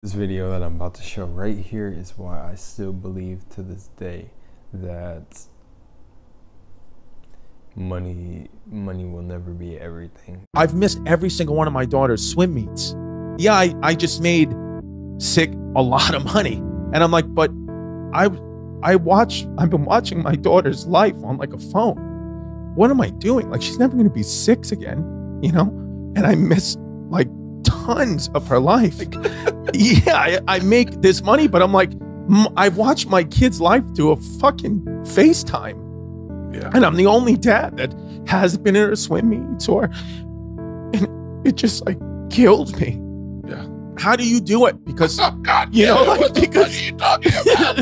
This video that I'm about to show right here is why I still believe to this day that money will never be everything. I've missed every single one of my daughter's swim meets. Yeah, I just made sick a lot of money. And I'm like, but I've been watching my daughter's life on like a phone. What am I doing? Like, she's never going to be 6 again, you know? And I missed like tons of her life. Like, yeah, I make this money, but I'm like, I've watched my kid's life through a fucking FaceTime. Yeah. And I'm the only dad that has been in her swim meets and it just like kills me. Yeah. How do you do it? Because, oh, God, you know, like, what the fuck are you talking about?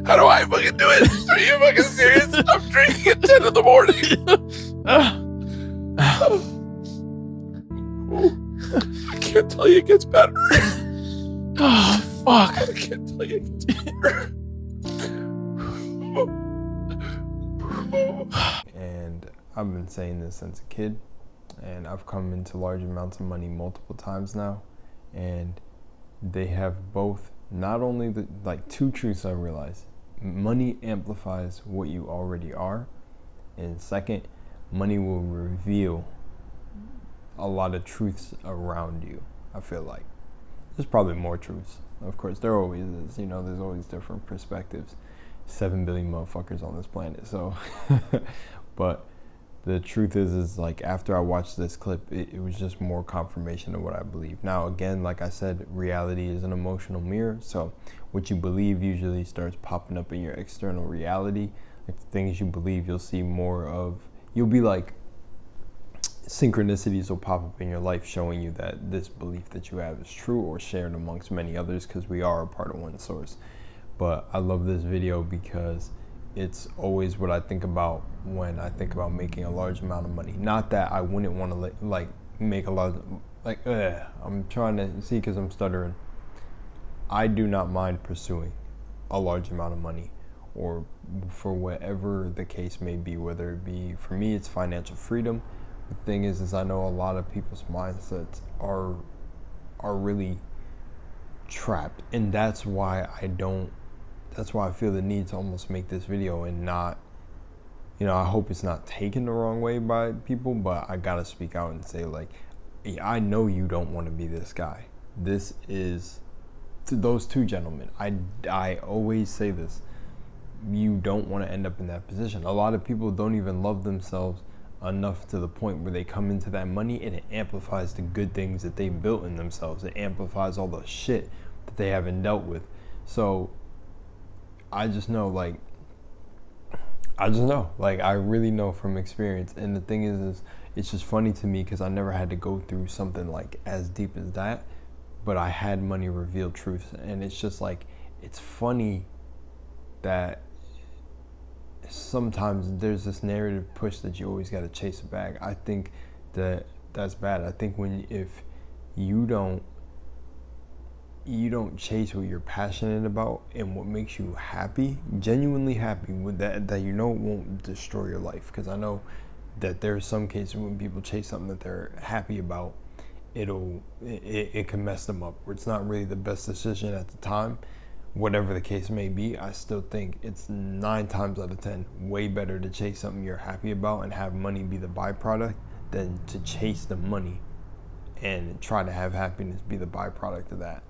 How do I fucking do it? Are you fucking serious? I'm drinking at 10 in the morning. I can't tell you it gets better. Oh, fuck. I can't tell you it gets better. And I've been saying this since a kid, and I've come into large amounts of money multiple times now, and they have both, not only the two truths I realize: money amplifies what you already are, and second, money will reveal a lot of truths around you. I feel like there's probably more truths, of course there always is, you know, there's always different perspectives. 7 billion motherfuckers on this planet, so but the truth is like, after I watched this clip, it was just more confirmation of what I believe. Now again, like I said, reality is an emotional mirror, so what you believe usually starts popping up in your external reality. Like, the things you believe, you'll see more of. You'll be like, synchronicities will pop up in your life showing you that this belief that you have is true or shared amongst many others, because we are a part of one source. But I love this video because it's always what I think about when I think about making a large amount of money. Not that I wouldn't want to like make a large, I'm trying to see, because I'm stuttering. I do not mind pursuing a large amount of money, or for whatever the case may be, whether it be, for me it's financial freedom. The thing is I know a lot of people's mindsets are really trapped, and that's why I feel the need to almost make this video, and not, you know, I hope it's not taken the wrong way by people, but I gotta speak out and say, like, I know you don't want to be this guy. This is, to those two gentlemen, I always say this, you don't want to end up in that position. A lot of people don't even love themselves enough to the point where they come into that money and it amplifies the good things that they built in themselves. It amplifies all the shit that they haven't dealt with. So I just know, I really know from experience. And the thing is it's just funny to me because I never had to go through something like as deep as that, but I had money reveal truths. And it's just like, it's funny that sometimes there's this narrative push that you always got to chase a bag. I think that that's bad. I think if you don't chase what you're passionate about and what makes you happy, genuinely happy with that you know won't destroy your life. Because I know that there's some cases when people chase something that they're happy about, it can mess them up, where it's not really the best decision at the time. Whatever the case may be, I still think it's 9 times out of 10 way better to chase something you're happy about and have money be the byproduct than to chase the money and try to have happiness be the byproduct of that.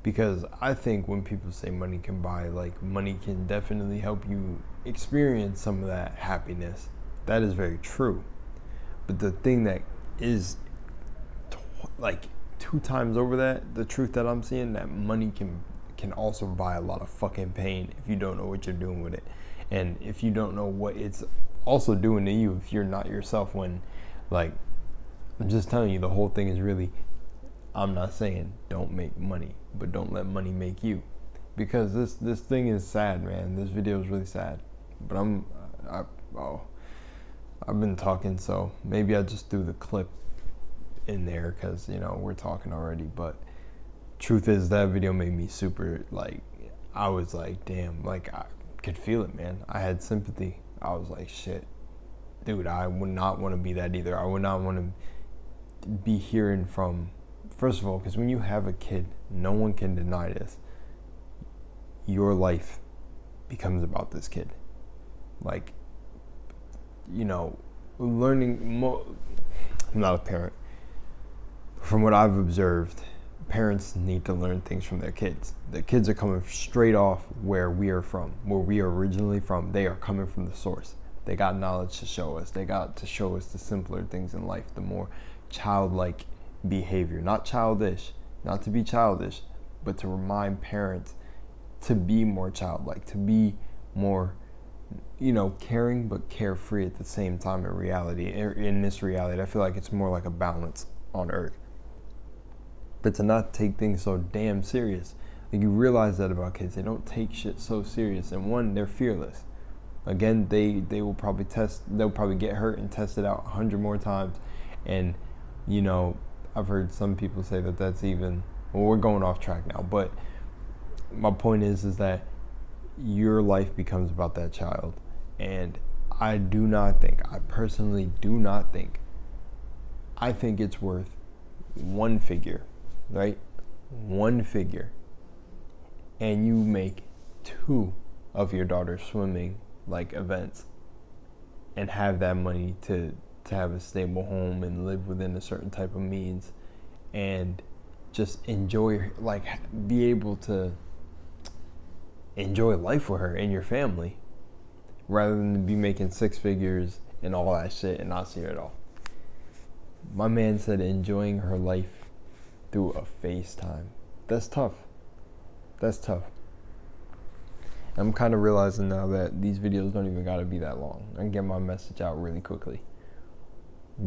Because I think when people say money can buy, like, money can definitely help you experience some of that happiness. That is very true. But the thing that is like 2 times over that, the truth that I'm seeing, that money can also buy a lot of fucking pain if you don't know what you're doing with it. And if you don't know what it's also doing to you, if you're not yourself, when, like, I'm just telling you, the whole thing is really, I'm not saying don't make money, but don't let money make you. Because this thing is sad, man. This video is really sad. But I've been talking, so maybe I just threw the clip in there because, you know, we're talking already. But truth is, that video made me super, like, I was like, damn, like, I could feel it, man. I had sympathy. I was like, shit, dude, I would not want to be that either. I would not want to be hearing from first of all, because when you have a kid, no one can deny this. Your life becomes about this kid. Like, you know, I'm not a parent. From what I've observed, parents need to learn things from their kids. The kids are coming straight off where we are from, where we are originally from. They are coming from the source. They got knowledge to show us. They got to show us the simpler things in life, the more childlike behavior. Not childish, not to be childish, but to remind parents to be more childlike, to be more, you know, caring but carefree at the same time in reality. In this reality, I feel like it's more like a balance on earth. But to not take things so damn serious. Like, you realize that about kids. They don't take shit so serious. And one, they're fearless. Again, they will probably they'll probably get hurt and test it out 100 more times. And, you know, I've heard some people say that that's even, well, we're going off track now. But my point is that your life becomes about that child. And I personally do not think, I think it's worth one figure, right? One figure. And you make 2 of your daughter's swimming like events and have that money to have a stable home and live within a certain type of means and just enjoy, like, be able to enjoy life with her and your family rather than be making 6 figures and all that shit and not see her at all. My man said enjoying her life through a FaceTime. That's tough. That's tough. I'm kind of realizing now that these videos don't even gotta be that long. I can get my message out really quickly.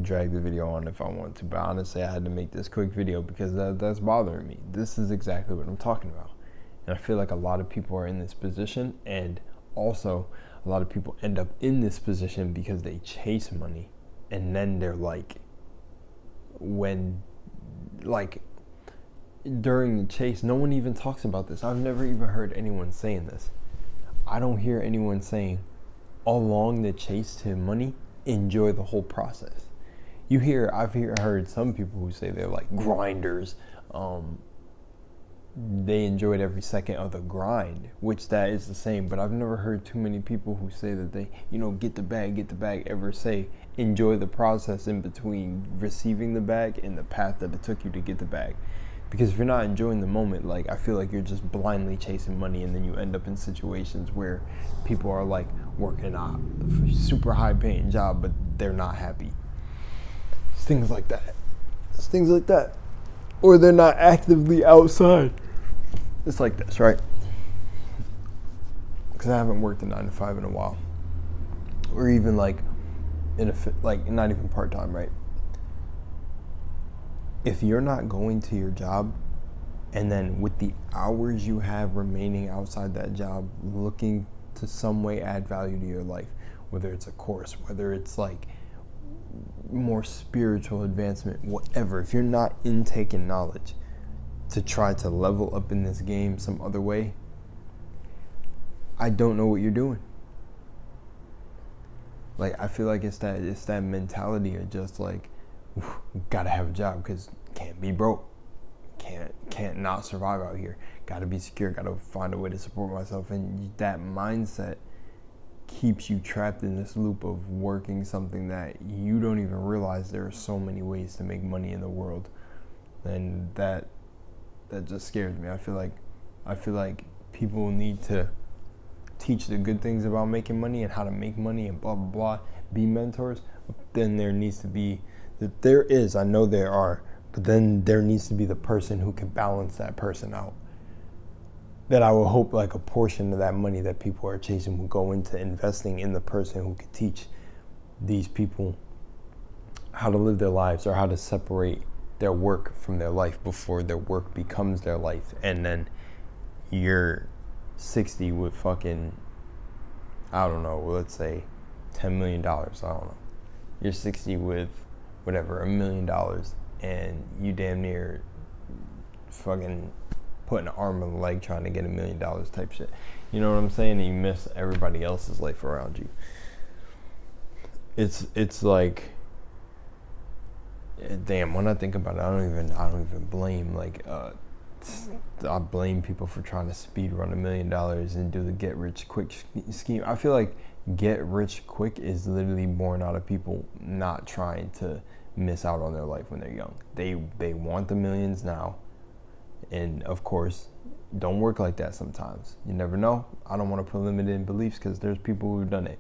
Drag the video on if I want to, but honestly, I had to make this quick video because that's bothering me. This is exactly what I'm talking about. And I feel like a lot of people are in this position, and also a lot of people end up in this position because they chase money, and then they're like, during the chase, no one even talks about this. I've never even heard anyone saying this. I don't hear anyone saying, along the chase to money, enjoy the whole process. I've heard some people who say they're like grinders. They enjoyed every second of the grind, which that is the same. But I've never heard too many people who say that they, you know, get the bag, ever say enjoy the process in between receiving the bag and the path that it took you to get the bag. Because if you're not enjoying the moment, like, I feel like you're just blindly chasing money, and then you end up in situations where people are like working a super high paying job, but they're not happy. It's things like that. It's things like that. Or they're not actively outside. It's like this, right? Because I haven't worked a 9-to-5 in a while. Or even like not even part-time, right? If you're not going to your job, and then with the hours you have remaining outside that job, looking to some way add value to your life, whether it's a course, whether it's like more spiritual advancement, whatever, if you're not intaking knowledge to try to level up in this game some other way, I don't know what you're doing. Like, I feel like it's that mentality of just like, gotta have a job because can't be broke, can't not survive out here, gotta be secure, gotta find a way to support myself. And that mindset keeps you trapped in this loop of working something that you don't even realize there are so many ways to make money in the world. And that just scares me. I feel like people need to teach the good things about making money and how to make money and blah blah blah, be mentors. Then there needs to be, I know there are, but then there needs to be the person who can balance that person out. That I would hope like a portion of that money that people are chasing will go into investing in the person who can teach these people how to live their lives, or how to separate their work from their life before their work becomes their life. And then you're 60 with fucking, I don't know, let's say $10 million. I don't know. You're 60 with whatever, $1 million, and you damn near fucking putting an arm and a leg trying to get $1 million type shit. You know what I'm saying? And you miss everybody else's life around you. It's like, damn, when I think about it, I don't even blame, like, I blame people for trying to speed run $1 million and do the get rich quick scheme. I feel like get rich quick is literally born out of people not trying to miss out on their life when they're young. They want the millions now, and of course, don't work like that sometimes. You never know. I don't want to put limited beliefs because there's people who've done it.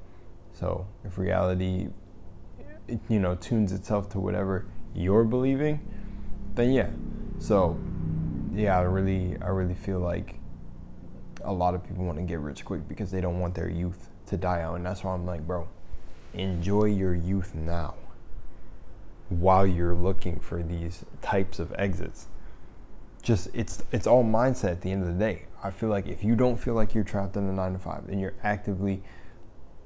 So if reality, you know, tunes itself to whatever you're believing, then yeah. So yeah, I really feel like a lot of people want to get rich quick because they don't want their youth to die out. And that's why I'm like, bro, enjoy your youth now while you're looking for these types of exits. Just it's all mindset at the end of the day. I feel like if you don't feel like you're trapped in a 9-to-5 and you're actively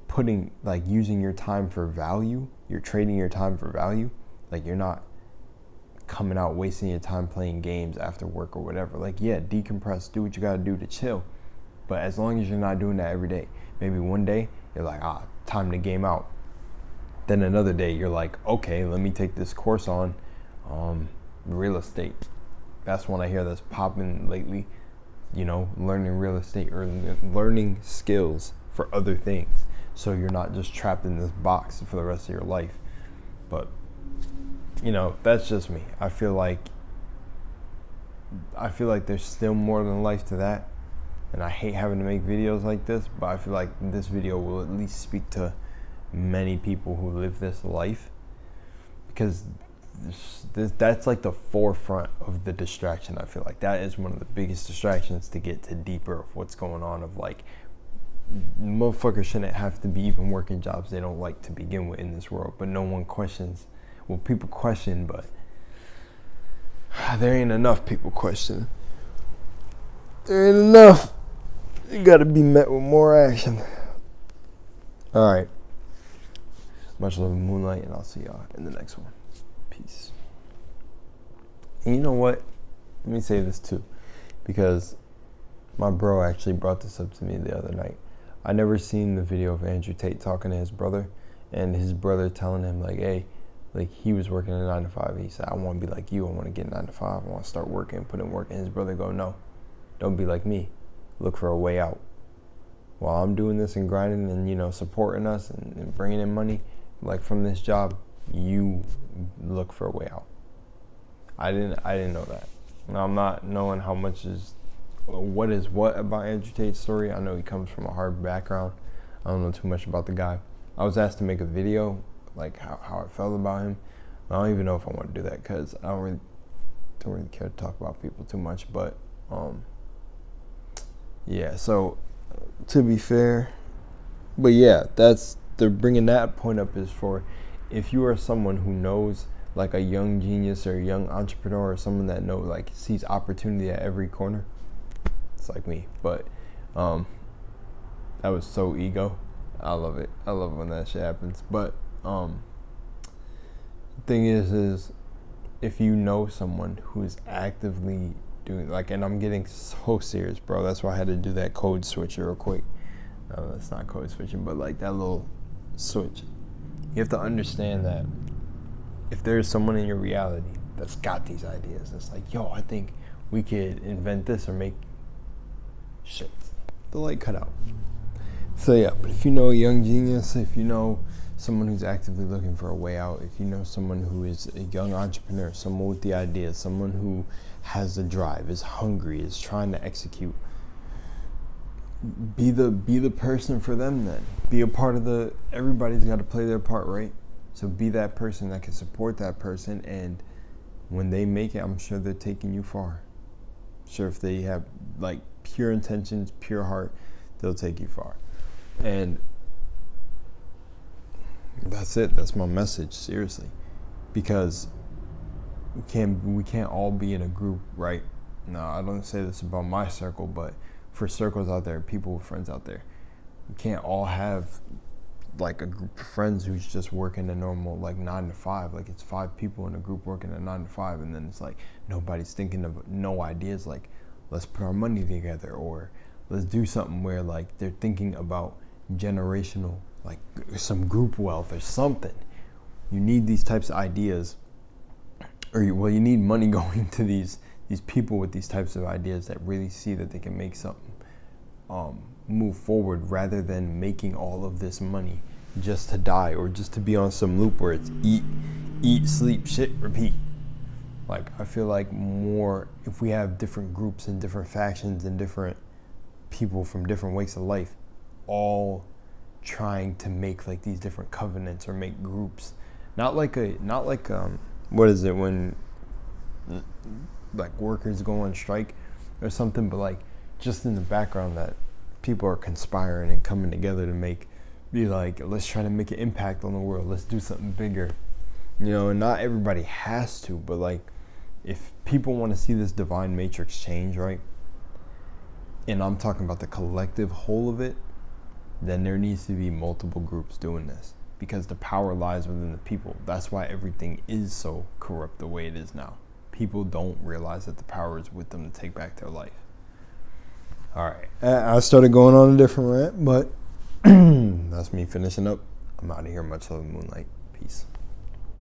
putting, like, using your time for value, you're trading your time for value, like, you're not coming out wasting your time playing games after work or whatever. Like, yeah, decompress, do what you gotta do to chill, but as long as you're not doing that every day. Maybe one day you're like, time to game out. Then another day you're like, okay, let me take this course on real estate. That's one I hear that's popping lately, you know, learning real estate or learning skills for other things, so you're not just trapped in this box for the rest of your life. But you know, that's just me. I feel like there's still more than life to that, and I hate having to make videos like this, but I feel like this video will at least speak to many people who live this life, because that's like the forefront of the distraction. I feel like that is one of the biggest distractions to get to deeper of what's going on, of like, motherfuckers shouldn't have to be even working jobs they don't like to begin with in this world, but no one questions. Well, people question, but there ain't enough people question. There ain't enough. You gotta be met with more action. All right. Much love and moonlight, and I'll see y'all in the next one. Peace. And you know what? Let me say this too, because my bro actually brought this up to me the other night. I never seen the video of Andrew Tate talking to his brother, and his brother telling him, like, hey, like, he was working a 9-to-5. He said, I want to be like you. I want to get 9-to-5. I want to start working, put in work. And his brother go, no, don't be like me. Look for a way out. While I'm doing this and grinding and, you know, supporting us and bringing in money, like, from this job, you look for a way out. I didn't know that. Now, I'm not knowing how much is what about Andrew Tate's story. I know he comes from a hard background. I don't know too much about the guy. I was asked to make a video, like, how I felt about him. I don't even know if I want to do that because I don't really care to talk about people too much. But yeah. So to be fair, but yeah, they're bringing that point up is for if you are someone who knows, like, a young genius or a young entrepreneur or someone that sees opportunity at every corner. It's like me, but that was so ego. I love it. I love when that shit happens. But the thing is if you know someone who is actively doing, like, and I'm getting so serious, bro. That's why I had to do that code switch real quick. No, that's not code switching, but like that little switch. You have to understand that if there's someone in your reality that's got these ideas, that's like, yo, I think we could invent this or make shit. The light cut out. So yeah, but if you know a young genius, if you know someone who's actively looking for a way out, if you know someone who is a young entrepreneur, someone with the ideas, someone who has the drive, is hungry, is trying to execute, be the person for them then. Be a part of everybody's got to play their part, right? So be that person that can support that person, and when they make it, I'm sure they're taking you far. I'm sure if they have like pure intentions, pure heart, they'll take you far. And that's it. That's my message, seriously. Because we can't all be in a group, right? No, I don't say this about my circle, but for circles out there, people with friends out there, we can't all have like a group of friends who's just working a normal like 9 to 5. Like it's 5 people in a group working a 9 to 5, and then it's like nobody's thinking of no ideas like let's put our money together or let's do something where like they're thinking about generational, like some group wealth or something. You need these types of ideas well, you need money going to these people with these types of ideas that really see that they can make something move forward, rather than making all of this money just to die or just to be on some loop where it's eat, sleep, shit, repeat. Like, I feel like more if we have different groups and different factions and different people from different walks of life all trying to make like these different covenants or make groups, not like what is it when like workers go on strike or something, but like just in the background that people are conspiring and coming together to be like, let's try to make an impact on the world, let's do something bigger, you know. And not everybody has to, but like if people want to see this divine matrix change, right, and I'm talking about the collective whole of it, then there needs to be multiple groups doing this, because the power lies within the people. That's why everything is so corrupt the way it is now. People don't realize that the power is with them to take back their life. All right, I started going on a different rant, but that's me finishing up. I'm out of here. Much love, Moonlight. Peace.